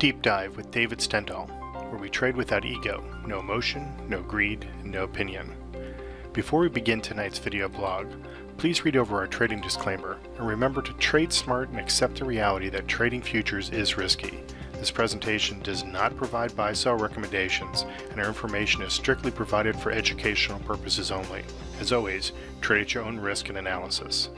Deep Dive with David Stendhal, where we trade without ego, no emotion, no greed, and no opinion. Before we begin tonight's video blog, please read over our trading disclaimer and remember to trade smart and accept the reality that trading futures is risky. This presentation does not provide buy-sell recommendations, and our information is strictly provided for educational purposes only. As always, trade at your own risk and analysis.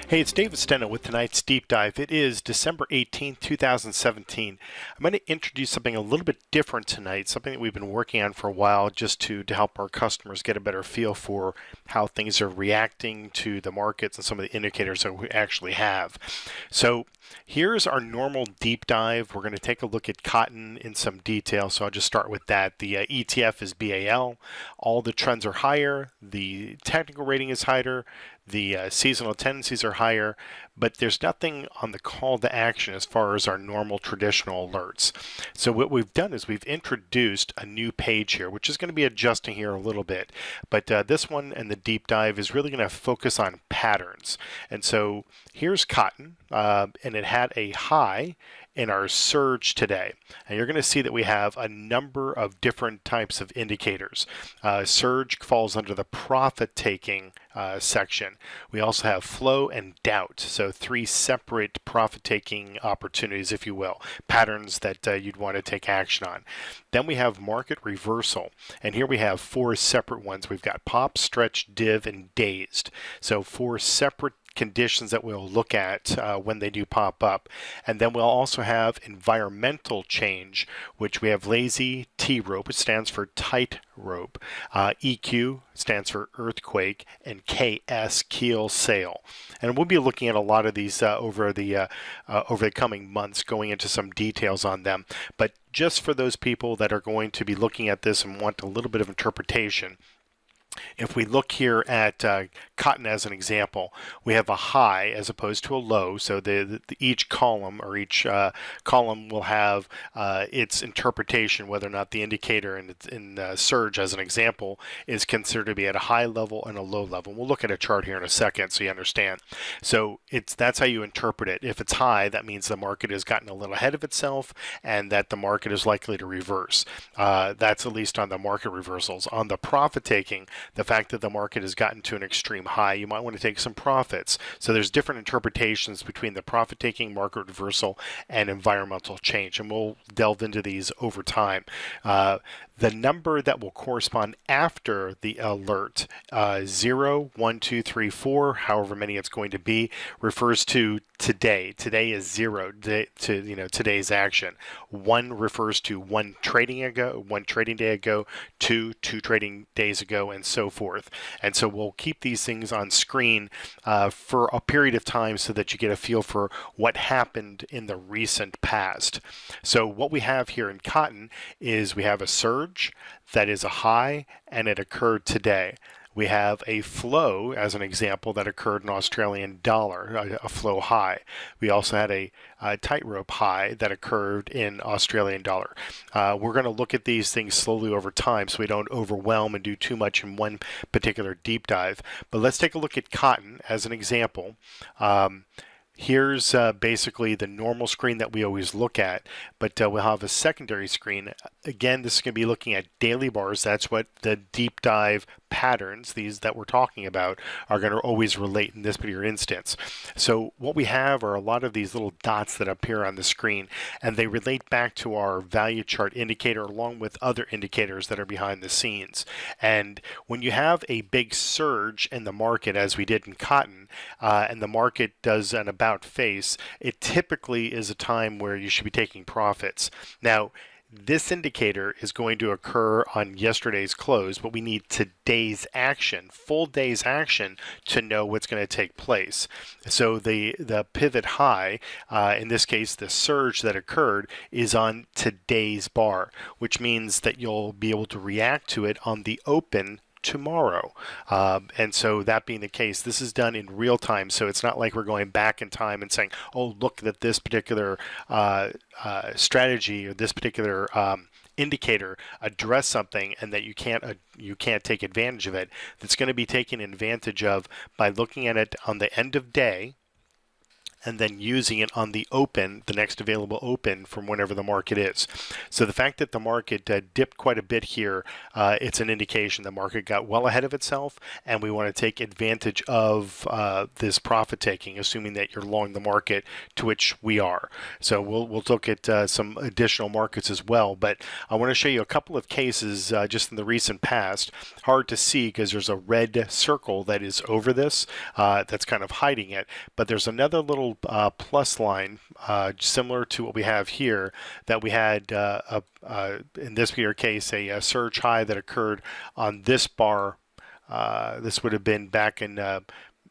Hey, it's David Stendhal with tonight's Deep Dive. It is December 18th, 2017. I'm going to introduce something a little bit different tonight, something that we've been working on for a while just to help our customers get a better feel for how things are reacting to the markets and some of the indicators that we actually have. So here's our normal deep dive. We're going to take a look at cotton in some detail, so I'll just start with that. The ETF is BAL. All the trends are higher. The technical rating is higher. The seasonal tendencies are higher, but there's nothing on the call to action as far as our normal traditional alerts. So what we've done is we've introduced a new page here, which is going to be adjusting here a little bit. But this one and the deep dive is really going to focus on patterns. And so here's cotton, and it had a high in our surge today. And you're going to see that we have a number of different types of indicators. Surge falls under the profit taking section. We also have flow and doubt. So three separate profit taking opportunities, if you will, patterns that you'd want to take action on. Then we have market reversal. And here we have four separate ones. We've got pop, stretch, div, and dazed. So four separate conditions that we'll look at when they do pop up. And then we'll also have environmental change, which we have lazy T-rope, which stands for tight rope. EQ stands for earthquake, and KS keel sail. And we'll be looking at a lot of these over the coming months, going into some details on them. But just for those people that are going to be looking at this and want a little bit of interpretation, if we look here at cotton as an example, we have a high as opposed to a low. So each column or each column will have its interpretation, whether or not the indicator in surge as an example is considered to be at a high level and a low level. We'll look at a chart here in a second so you understand. So that's how you interpret it. If it's high, that means the market has gotten a little ahead of itself and that the market is likely to reverse. That's at least on the market reversals. On the profit taking, the fact that the market has gotten to an extreme high, you might want to take some profits. So there's different interpretations between the profit-taking, market reversal, and environmental change, and we'll delve into these over time. The number that will correspond after the alert, 0, 1, 2, 3, 4, however many it's going to be, refers to today. Today is 0 to today's action. 1 refers to one trading day ago, 2 trading days ago, and so forth. And so we'll keep these things on screen for a period of time so that you get a feel for what happened in the recent past. So what we have here in cotton is we have a surge that is a high, and it occurred today. We have a flow, as an example, that occurred in Australian dollar, a flow high. We also had a tightrope high that occurred in Australian dollar. We're going to look at these things slowly over time so we don't overwhelm and do too much in one particular deep dive. But let's take a look at cotton as an example. Here's basically the normal screen that we always look at, but we'll have a secondary screen. Again, this is going to be looking at daily bars. That's what the deep dive patterns, these that we're talking about, are going to always relate in this particular instance. So what we have are a lot of these little dots that appear on the screen, and they relate back to our value chart indicator along with other indicators that are behind the scenes. And when you have a big surge in the market, as we did in cotton, and the market does an about face, it typically is a time where you should be taking profits. Now, this indicator is going to occur on yesterday's close, but we need today's action, full day's action, to know what's going to take place. So the pivot high, in this case the surge that occurred, is on today's bar, which means that you'll be able to react to it on the open tomorrow. And so that being the case, this is done in real time. So it's not like we're going back in time and saying, oh, look at this particular strategy or this particular indicator address something and that you can't take advantage of it. That's going to be taken advantage of by looking at it on the end of day and then using it on the open, the next available open from whenever the market is. So the fact that the market dipped quite a bit here, it's an indication the market got well ahead of itself, and we want to take advantage of this profit taking, assuming that you're long the market, to which we are. So we'll look at some additional markets as well, but I want to show you a couple of cases just in the recent past. Hard to see because there's a red circle that is over this that's kind of hiding it, but there's another little plus line similar to what we have here that we had in this particular case a surge high that occurred on this bar. This would have been back in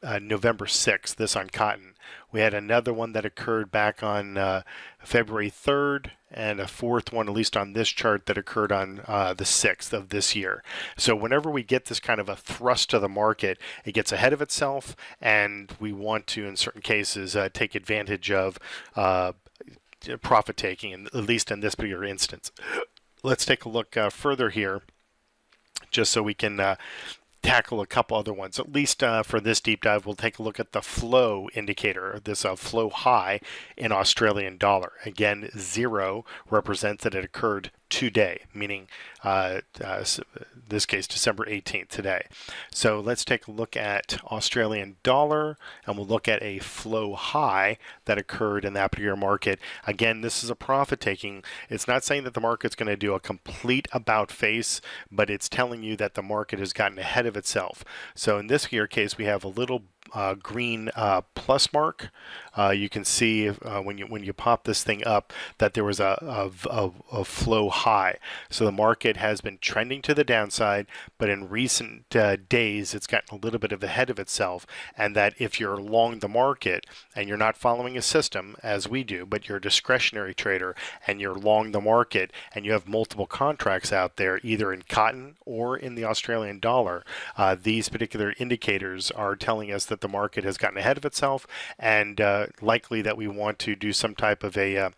November 6th, this on cotton. We had another one that occurred back on February 3rd, and a fourth one, at least on this chart, that occurred on the 6th of this year. So whenever we get this kind of a thrust to the market, it gets ahead of itself, and we want to, in certain cases, take advantage of profit taking, at least in this particular instance. Let's take a look further here, just so we can tackle a couple other ones. At least for this deep dive, we'll take a look at the flow indicator, this flow high in Australian dollar. Again, 0 represents that it occurred today, meaning this case December 18th, today. So let's take a look at Australian dollar, and we'll look at a flow high that occurred in that particular market. Again, this is a profit taking. It's not saying that the market's going to do a complete about face, but it's telling you that the market has gotten ahead of itself. So in this here case, we have a little green plus mark. You can see when you pop this thing up that there was a flow high. So the market has been trending to the downside, but in recent days it's gotten a little bit ahead of itself, and that if you're long the market and you're not following a system as we do, but you're a discretionary trader and you're long the market and you have multiple contracts out there either in cotton or in the Australian dollar, these particular indicators are telling us that the market has gotten ahead of itself, and likely that we want to do some type of a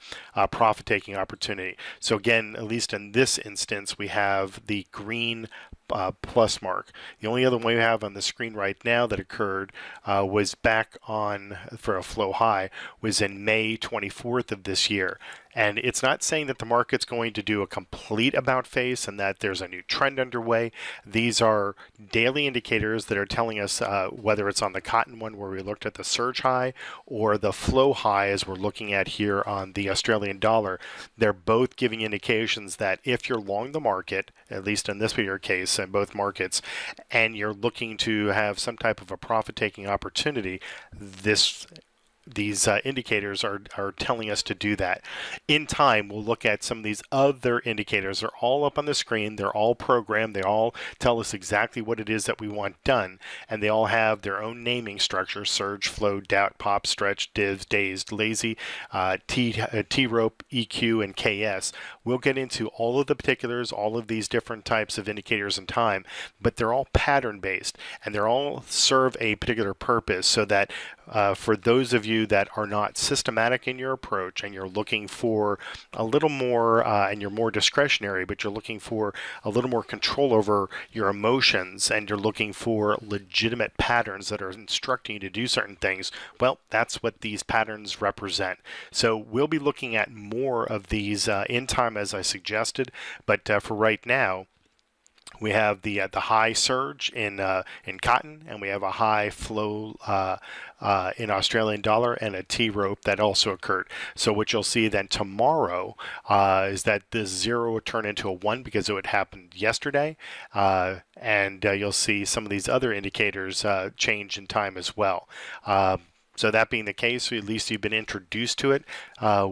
profit-taking opportunity. So again, at least in this instance, we have the green plus mark. The only other one we have on the screen right now that occurred was back on, for a flow high, was in May 24th of this year. And it's not saying that the market's going to do a complete about face and that there's a new trend underway. These are daily indicators that are telling us whether it's on the cotton one where we looked at the surge high or the flow high as we're looking at here on the Australian dollar. They're both giving indications that if you're long the market, at least in this particular case in both markets, and you're looking to have some type of a profit-taking opportunity, these indicators are telling us to do that. In time, we'll look at some of these other indicators. They're all up on the screen. They're all programmed. They all tell us exactly what it is that we want done. And they all have their own naming structure: surge, flow, doubt, pop, stretch, divs, dazed, lazy, T-rope, EQ, and KS. We'll get into all of the particulars, all of these different types of indicators in time, but they're all pattern-based, and they all serve a particular purpose, so that for those of you that are not systematic in your approach and you're looking for a little more and you're more discretionary, but you're looking for a little more control over your emotions and you're looking for legitimate patterns that are instructing you to do certain things, well, that's what these patterns represent. So we'll be looking at more of these in time as I suggested, but for right now, we have the high surge in cotton, and we have a high flow in Australian dollar, and a T-rope that also occurred. So what you'll see then tomorrow is that this 0 would turn into a 1 because it would happen yesterday, and you'll see some of these other indicators change in time as well. So that being the case, at least you've been introduced to it.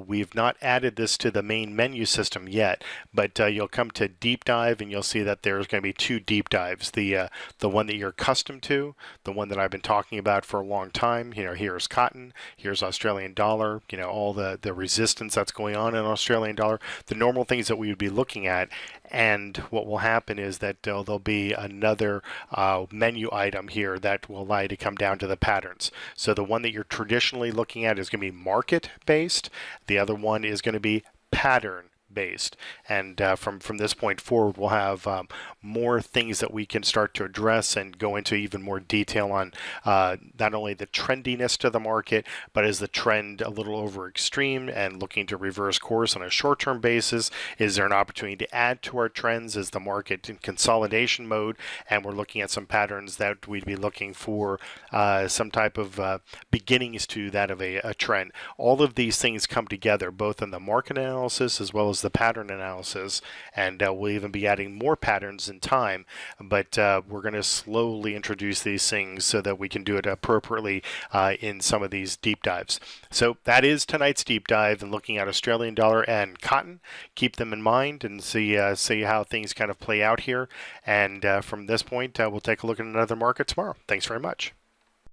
We've not added this to the main menu system yet, but you'll come to deep dive and you'll see that there's going to be 2 deep dives. The one that you're accustomed to, the one that I've been talking about for a long time. You know, here's cotton, here's Australian dollar, you know, all the resistance that's going on in Australian dollar, the normal things that we would be looking at. And what will happen is that there'll be another menu item here that will allow you to come down to the patterns. So the one that you're traditionally looking at is going to be market based. The other one is going to be pattern based. And from this point forward, we'll have more things that we can start to address and go into even more detail on not only the trendiness to the market, but is the trend a little over extreme and looking to reverse course on a short-term basis? Is there an opportunity to add to our trends? Is the market in consolidation mode? And we're looking at some patterns that we'd be looking for some type of beginnings to that of a trend. All of these things come together, both in the market analysis as well as the pattern analysis, and we'll even be adding more patterns in time, but we're going to slowly introduce these things so that we can do it appropriately in some of these deep dives. So that is tonight's deep dive and looking at Australian dollar and cotton. Keep them in mind and see how things kind of play out here. And from this point, we'll take a look at another market tomorrow. Thanks very much.